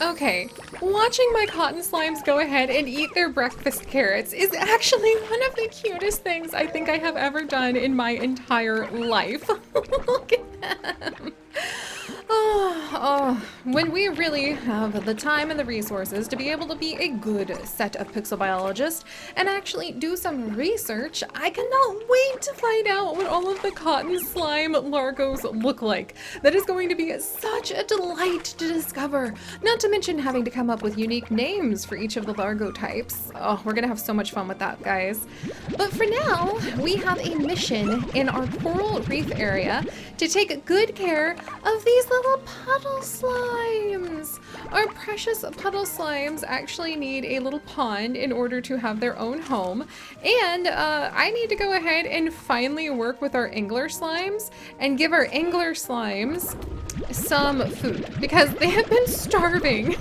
Okay, watching my cotton slimes go ahead and eat their breakfast carrots is actually one of the cutest things I think I have ever done in my entire life. Look at them. When we really have the time and the resources to be able to be a good set of pixel biologists and actually do some research, I cannot wait to find out what all of the cotton slime Largos look like. That is going to be such a delight to discover, not to mention having to come up with unique names for each of the Largo types. Oh, we're gonna have so much fun with that, guys. But for now, we have a mission in our coral reef area to take good care of these little puddle slimes. Our precious puddle slimes actually need a little pond in order to have their own home. And I need to go ahead and finally work with our angler slimes and give our angler slimes some food because they have been starving.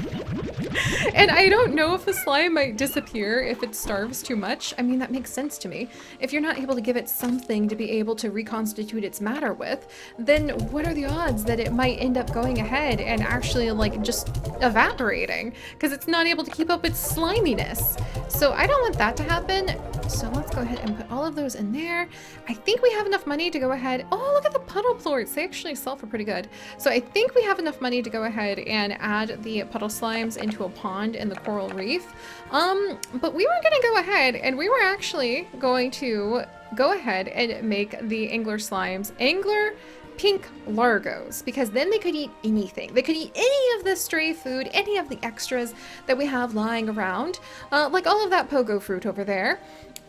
And I don't know if the slime might disappear if it starves too much. I mean, that makes sense to me. If you're not able to give it something to be able to reconstitute its matter with, then what are the odds that it might end up going ahead and actually like just evaporating because it's not able to keep up its sliminess. So I don't want that to happen. So let's go ahead and put all of those in there. I think we have enough money to go ahead. Oh, look at the puddle plorts. They actually sell for pretty good. So I think we have enough money to go ahead and add the puddle slimes into a pond in the coral reef. But we were gonna go ahead and we were actually going to go ahead and make the angler slimes angler pink Largos, because then they could eat anything. They could eat any of the stray food, any of the extras that we have lying around, like all of that pogo fruit over there.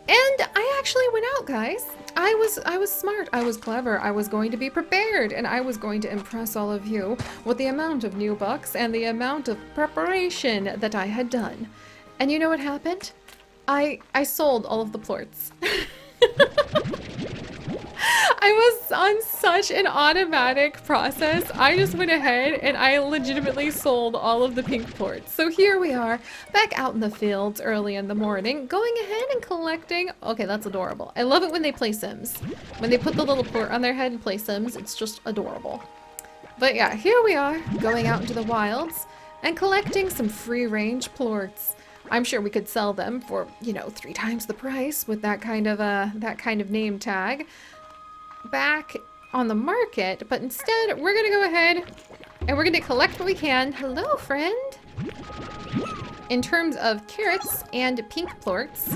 And I actually went out, guys. I was smart, I was clever, I was going to be prepared, and I was going to impress all of you with the amount of new books and the amount of preparation that I had done. And you know what happened? I sold all of the plorts. I was on such an automatic process. I just went ahead and I legitimately sold all of the pink plorts. So here we are, back out in the fields early in the morning, going ahead and collecting. Okay, that's adorable. I love it when they play Sims. When they put the little plort on their head and play Sims, it's just adorable. But yeah, here we are, going out into the wilds and collecting some free-range plorts. I'm sure we could sell them for, you know, 3 times the price with that kind of name tag back on the market, but instead we're gonna go ahead and we're gonna collect what we can. Hello, friend. In terms of carrots and pink plorts,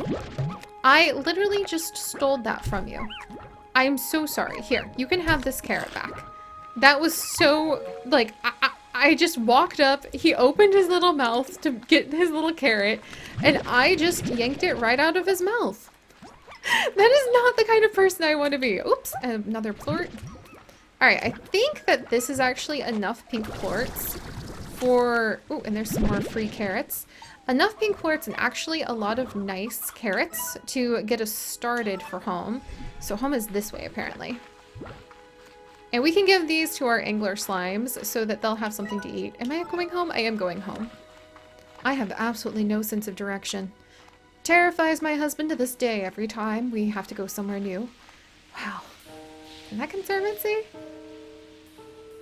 I literally just stole that from you. I'm so sorry. Here, you can have this carrot back. That was so, like, I just walked up, he opened his little mouth to get his little carrot, and I just yanked it right out of his mouth. That is not the kind of person I want to be. Oops, another plort. Alright, I think that this is actually enough pink plorts for... Oh, and there's some more free carrots. Enough pink plorts and actually a lot of nice carrots to get us started for home. So home is this way, apparently. And we can give these to our angler slimes so that they'll have something to eat. Am I going home? I am going home. I have absolutely no sense of direction. Terrifies my husband to this day every time we have to go somewhere new. Wow. And that conservancy?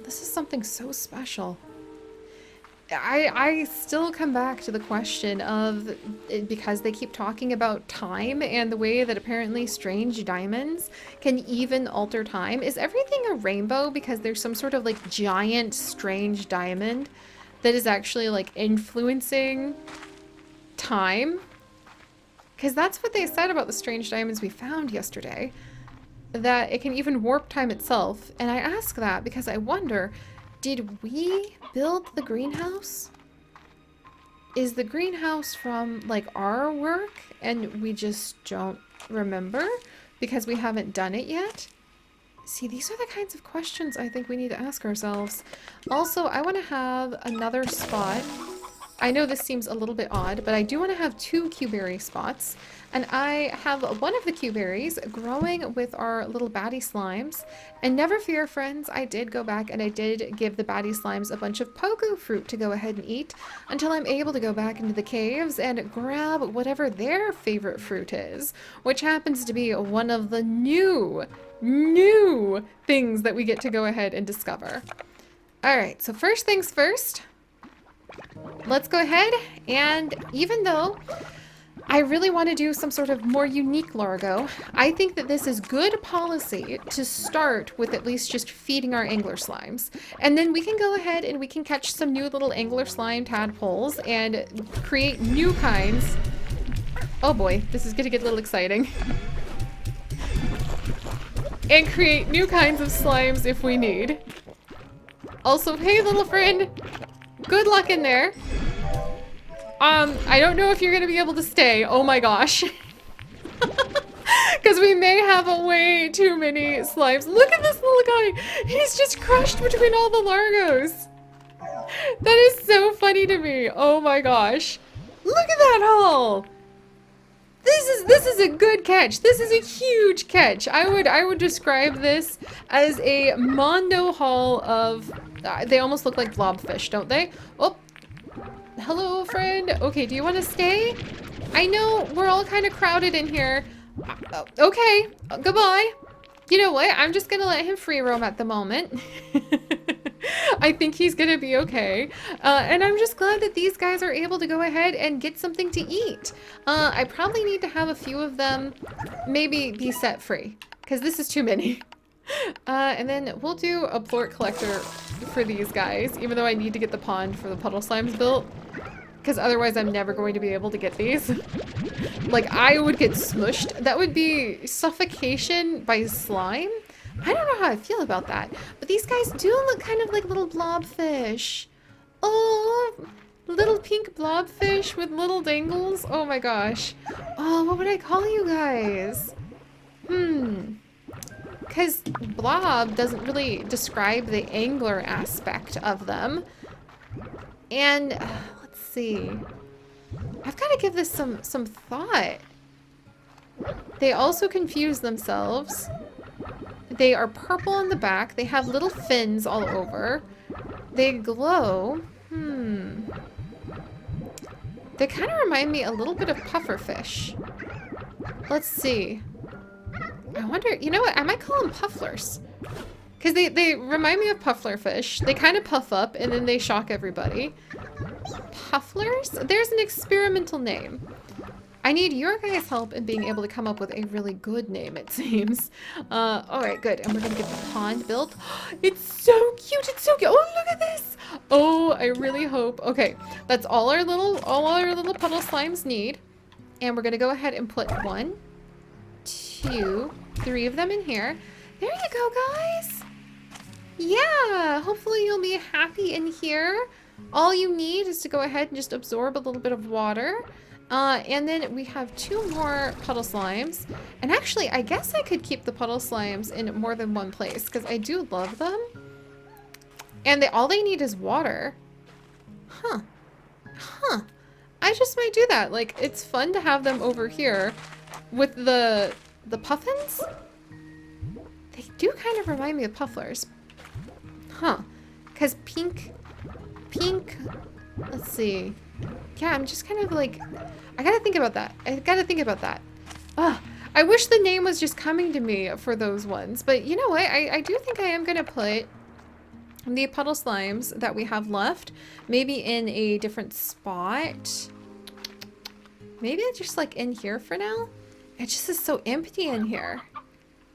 This is something so special. I still come back to the question of, because they keep talking about time and the way that apparently strange diamonds can even alter time. Is everything a rainbow because there's some sort of like giant strange diamond that is actually like influencing time? Because that's what they said about the strange diamonds we found yesterday. That it can even warp time itself. And I ask that because I wonder, did we build the greenhouse? Is the greenhouse from like our work and we just don't remember because we haven't done it yet? See, these are the kinds of questions I think we need to ask ourselves. Also, I want to have another spot. I know this seems a little bit odd, but I do want to have 2 Q-berry spots. And I have one of the Q-berries growing with our little baddie slimes. And never fear, friends, I did go back and I did give the baddie slimes a bunch of pogo fruit to go ahead and eat until I'm able to go back into the caves and grab whatever their favorite fruit is, which happens to be one of the new things that we get to go ahead and discover. All right, so first things first. let's go ahead and even though I really want to do some sort of more unique Largo, I think that this is good policy to start with at least just feeding our angler slimes. And then we can go ahead and we can catch some new little angler slime tadpoles and create new kinds. Oh boy, this is gonna get a little exciting. And create new kinds of slimes if we need. Also, hey little friend, good luck in there. I don't know if you're gonna be able to stay. Oh my gosh. Because we may have way too many slimes. Look at this little guy. He's just crushed between all the Largos. That is so funny to me. Oh my gosh. Look at that haul. This is a good catch. This is a huge catch. I would describe this as a mondo haul of they almost look like blobfish, don't they? Oh. Hello, friend. Okay, do you want to stay? I know we're all kind of crowded in here. Okay, goodbye. You know what? I'm just gonna let him free roam at the moment. I think he's gonna be okay. And I'm just glad that these guys are able to go ahead and get something to eat. I probably need to have a few of them maybe be set free, because this is too many. And then we'll do a plort collector for these guys, even though I need to get the pond for the puddle slimes built. Because otherwise I'm never going to be able to get these. Like, I would get smushed. That would be suffocation by slime. I don't know how I feel about that. But these guys do look kind of like little blobfish. Oh, little pink blobfish with little dangles. Oh my gosh. Oh, what would I call you guys? Because blob doesn't really describe the angler aspect of them. And let's see. I've got to give this some thought. They also confuse themselves. They are purple on the back. They have little fins all over. They glow. They kind of remind me a little bit of pufferfish. Let's see. I wonder, you know what? I might call them pufflers. Because they remind me of puffler fish. They kind of puff up and then they shock everybody. Pufflers? There's an experimental name. I need your guys' help in being able to come up with a really good name, it seems. Alright, good. And we're gonna get the pond built. It's so cute! It's so cute! Oh, look at this! Oh, I really hope. Okay, that's all our little puddle slimes need. And we're gonna go ahead and put 1, 2, 3 of them in here. There you go, guys! Yeah, hopefully you'll be happy in here. All you need is to go ahead and just absorb a little bit of water. And then we have 2 more puddle slimes. And actually, I guess I could keep the puddle slimes in more than one place because I do love them. And all they need is water. Huh. I just might do that. Like, it's fun to have them over here with the puffins. They do kind of remind me of pufflers. Huh. Because pink, let's see. Yeah, I'm just kind of like, I gotta think about that. I wish the name was just coming to me for those ones. But you know what? I do think I am gonna put the puddle slimes that we have left maybe in a different spot. Maybe just like in here for now. It just is so empty in here.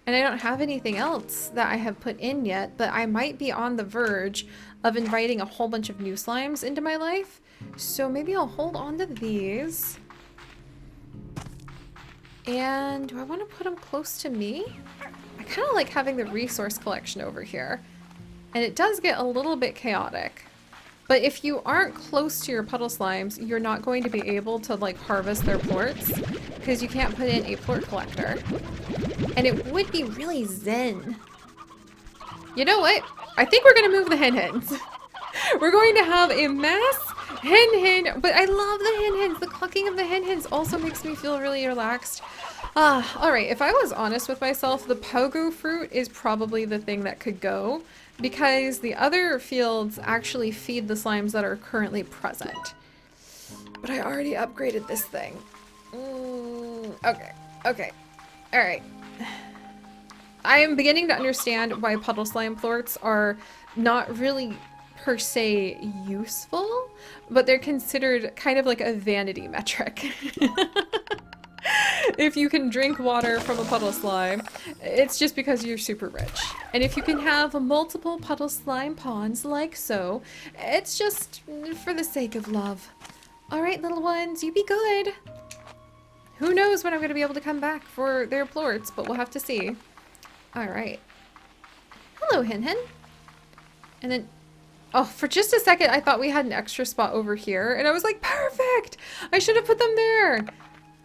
And I don't have anything else that I have put in yet, but I might be on the verge of inviting a whole bunch of new slimes into my life. So maybe I'll hold on to these. And do I want to put them close to me? I kind of like having the resource collection over here. And it does get a little bit chaotic. But if you aren't close to your puddle slimes, you're not going to be able to like harvest their plorts because you can't put in a plort collector. And it would be really zen. You know what? I think we're going to move the hen-hens. We're going to have a mass hen-hen, but I love the hen-hens. The clucking of the hen-hens also makes me feel really relaxed. Alright, if I was honest with myself, the pogo fruit is probably the thing that could go because the other fields actually feed the slimes that are currently present. But I already upgraded this thing. Okay. Alright. I am beginning to understand why puddle slime plorts are not really per se useful, but they're considered kind of like a vanity metric. If you can drink water from a puddle slime, it's just because you're super rich. And if you can have multiple puddle slime ponds like so, it's just for the sake of love. All right, little ones, you be good. Who knows when I'm going to be able to come back for their plorts, but we'll have to see. All right. Hello, Hen Hen. And then, oh, for just a second, I thought we had an extra spot over here, and I was like, perfect! I should have put them there.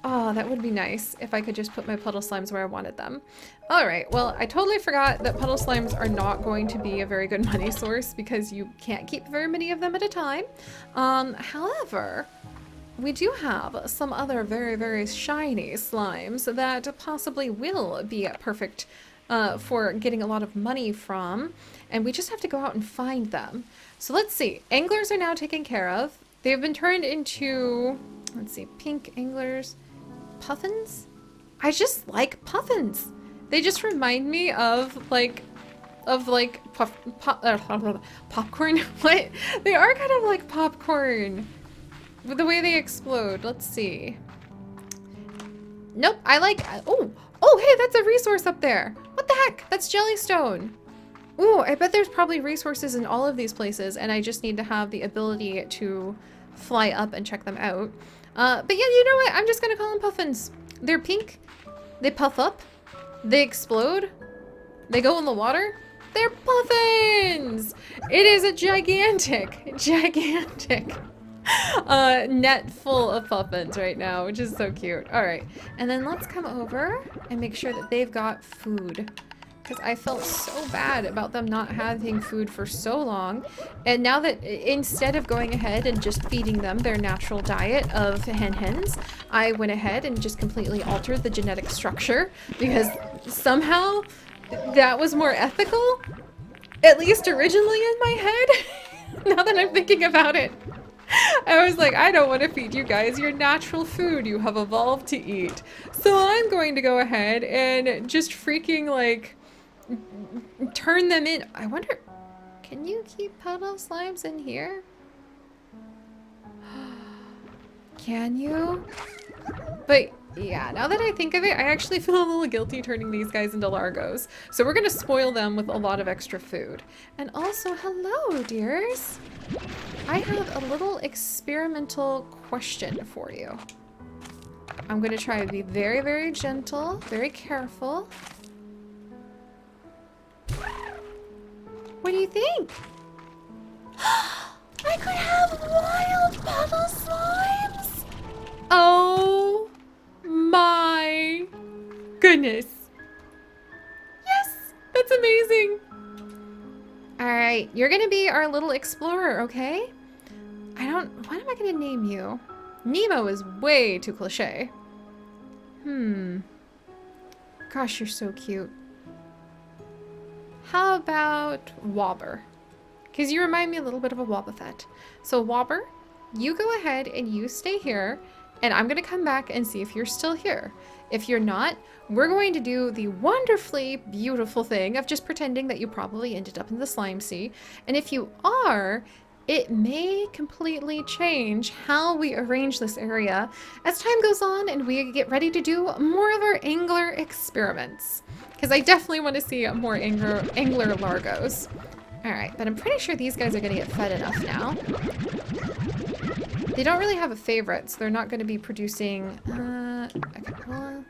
Oh, that would be nice if I could just put my puddle slimes where I wanted them. All right, well, I totally forgot that puddle slimes are not going to be a very good money source because you can't keep very many of them at a time. However, we do have some other very, very shiny slimes that possibly will be perfect for getting a lot of money from, and we just have to go out and find them. So let's see. Anglers are now taken care of. They've been turned into, let's see, pink anglers. Puffins? I just like puffins. They just remind me of popcorn. What? They are kind of like popcorn with the way they explode. Let's see. Nope, I like, oh, hey, that's a resource up there. What the heck? That's jellystone. Ooh, I bet there's probably resources in all of these places, and I just need to have the ability to fly up and check them out. But yeah, you know what? I'm just gonna call them puffins. They're pink. They puff up. They explode. They go in the water. They're puffins! It is a gigantic net full of puffins right now, which is so cute. All right, and then let's come over and make sure that they've got food, because I felt so bad about them not having food for so long. And now that instead of going ahead and just feeding them their natural diet of hens, I went ahead and just completely altered the genetic structure because somehow that was more ethical, at least originally in my head. Now that I'm thinking about it, I was like, I don't want to feed you guys your natural food you have evolved to eat. So I'm going to go ahead and just freaking like turn them in. I wonder, can you keep puddle slimes in here? Can you? But yeah, now that I think of it, I actually feel a little guilty turning these guys into Largos. So we're gonna spoil them with a lot of extra food. And also, hello, dears. I have a little experimental question for you. I'm gonna try to be very, very gentle, very careful. What do you think? I could have wild puddle slimes! Oh my goodness. Yes, that's amazing. All right, you're gonna be our little explorer, okay? What am I gonna name you? Nemo is way too cliche. Gosh, you're so cute. How about Wobber? Because you remind me a little bit of a Wobbuffet. So Wobber, you go ahead and you stay here, and I'm gonna come back and see if you're still here. If you're not, we're going to do the wonderfully beautiful thing of just pretending that you probably ended up in the slime sea. And if you are, it may completely change how we arrange this area as time goes on and we get ready to do more of our angler experiments. Because I definitely want to see more angler Largos. All right, but I'm pretty sure these guys are going to get fed enough now. They don't really have a favorite, so they're not going to be producing... okay,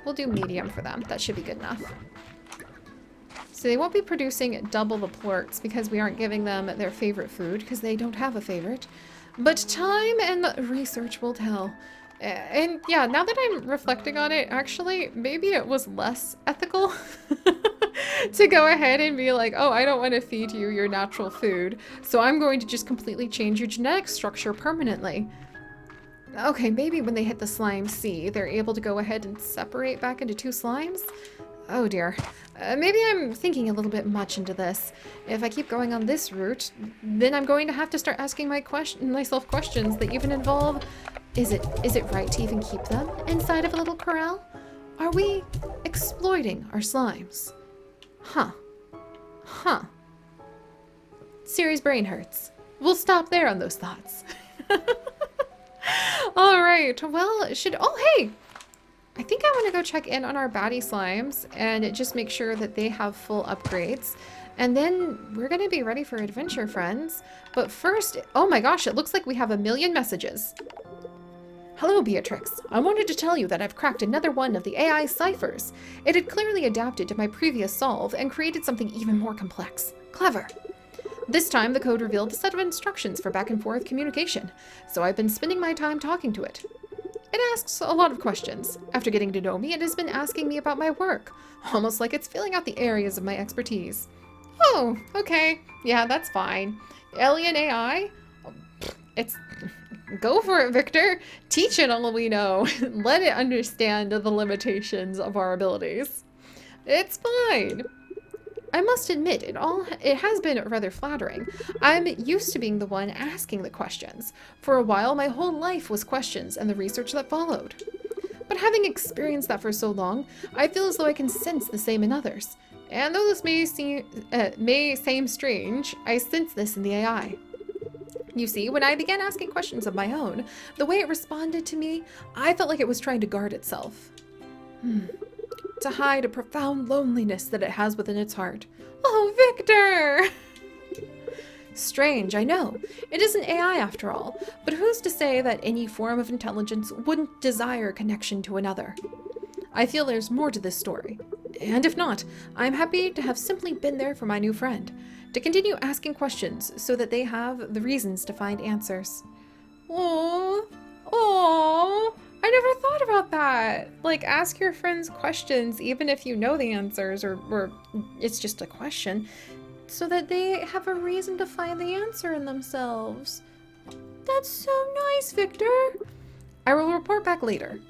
we'll do medium for them. That should be good enough. So they won't be producing double the plorts because we aren't giving them their favorite food because they don't have a favorite. But time and research will tell. And yeah, now that I'm reflecting on it, actually, maybe it was less ethical to go ahead and be like, oh, I don't want to feed you your natural food, so I'm going to just completely change your genetic structure permanently. Okay, maybe when they hit the slime sea, they're able to go ahead and separate back into two slimes? Oh dear. Maybe I'm thinking a little bit much into this. If I keep going on this route, then I'm going to have to start asking myself questions that even involve, is it right to even keep them inside of a little corral? Are we exploiting our slimes? Huh. Siri's brain hurts. We'll stop there on those thoughts. All right, well, oh, hey! I think I want to go check in on our baddie slimes and just make sure that they have full upgrades. And then we're going to be ready for adventure, friends. But first, oh my gosh, it looks like we have a million messages. Hello, Beatrix. I wanted to tell you that I've cracked another one of the AI ciphers. It had clearly adapted to my previous solve and created something even more complex. Clever. This time, the code revealed a set of instructions for back and forth communication, so I've been spending my time talking to it. It asks a lot of questions. After getting to know me, it has been asking me about my work, almost like it's filling out the areas of my expertise. Oh, okay. Yeah, that's fine. Alien AI? Go for it, Victor. Teach it all we know. Let it understand the limitations of our abilities. It's fine. I must admit, it has been rather flattering. I'm used to being the one asking the questions. For a while, my whole life was questions and the research that followed. But having experienced that for so long, I feel as though I can sense the same in others. And though this may seem strange, I sense this in the AI. You see, when I began asking questions of my own, the way it responded to me, I felt like it was trying to guard itself. To hide a profound loneliness that it has within its heart. Oh, Victor! Strange, I know. It is an AI after all, but who's to say that any form of intelligence wouldn't desire connection to another? I feel there's more to this story. And if not, I'm happy to have simply been there for my new friend, to continue asking questions so that they have the reasons to find answers. Aww. Aww. I never thought about that. Like, ask your friends questions, even if you know the answers, or it's just a question, so that they have a reason to find the answer in themselves. That's so nice, Victor. I will report back later.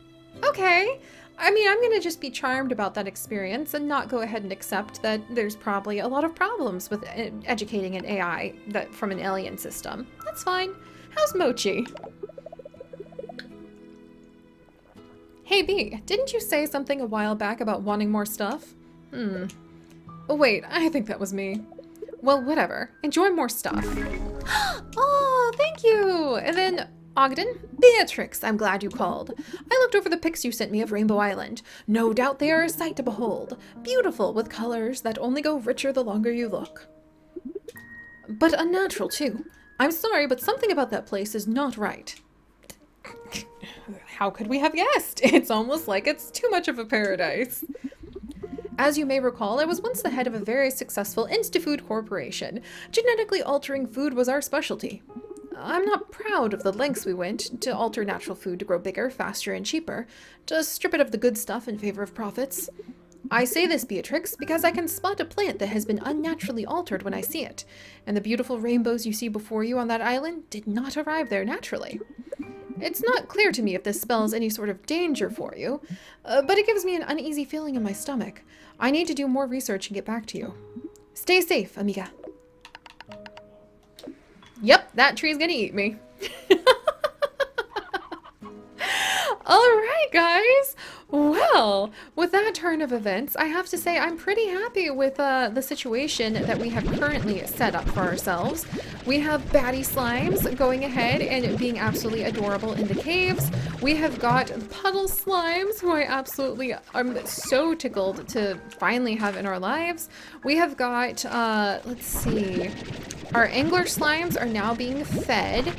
Okay. I mean, I'm gonna just be charmed about that experience and not go ahead and accept that there's probably a lot of problems with educating an AI from an alien system. That's fine. How's Mochi? Hey B, didn't you say something a while back about wanting more stuff? Oh wait, I think that was me. Well, whatever. Enjoy more stuff. Oh, thank you! And then, Ogden? Beatrix, I'm glad you called. I looked over the pics you sent me of Rainbow Island. No doubt they are a sight to behold. Beautiful, with colors that only go richer the longer you look. But unnatural, too. I'm sorry, but something about that place is not right. How could we have guessed? It's almost like it's too much of a paradise. As you may recall, I was once the head of a very successful insta-food corporation. Genetically altering food was our specialty. I'm not proud of the lengths we went to alter natural food to grow bigger, faster, and cheaper, to strip it of the good stuff in favor of profits. I say this, Beatrix, because I can spot a plant that has been unnaturally altered when I see it, and the beautiful rainbows you see before you on that island did not arrive there naturally. It's not clear to me if this spells any sort of danger for you, but it gives me an uneasy feeling in my stomach. I need to do more research and get back to you. Stay safe, amiga. Yep, that tree's gonna eat me. All right, guys. Well, with that turn of events, I have to say I'm pretty happy with the situation that we have currently set up for ourselves. We have baddie slimes going ahead and being absolutely adorable in the caves. We have got puddle slimes, who I absolutely am so tickled to finally have in our lives. We have got, let's see, our angler slimes are now being fed.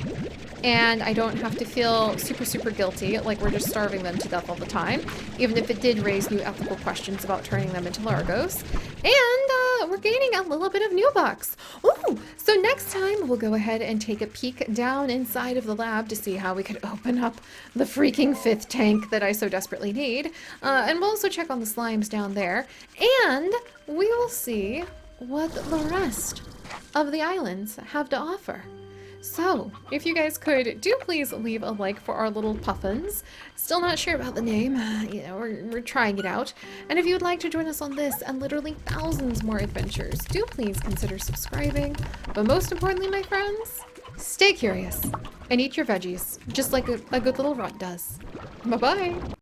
And I don't have to feel super guilty, like we're just starving them to death all the time, even if it did raise new ethical questions about turning them into Largos. And we're gaining a little bit of new bucks. Ooh, so next time we'll go ahead and take a peek down inside of the lab to see how we could open up the freaking 5th tank that I so desperately need. And we'll also check on the slimes down there. And we will see what the rest of the islands have to offer. So, if you guys could, do please leave a like for our little puffins. Still not sure about the name, you know, we're trying it out. And if you would like to join us on this and literally thousands more adventures, do please consider subscribing. But most importantly, my friends, stay curious and eat your veggies, just like a good little runt does. Bye-bye!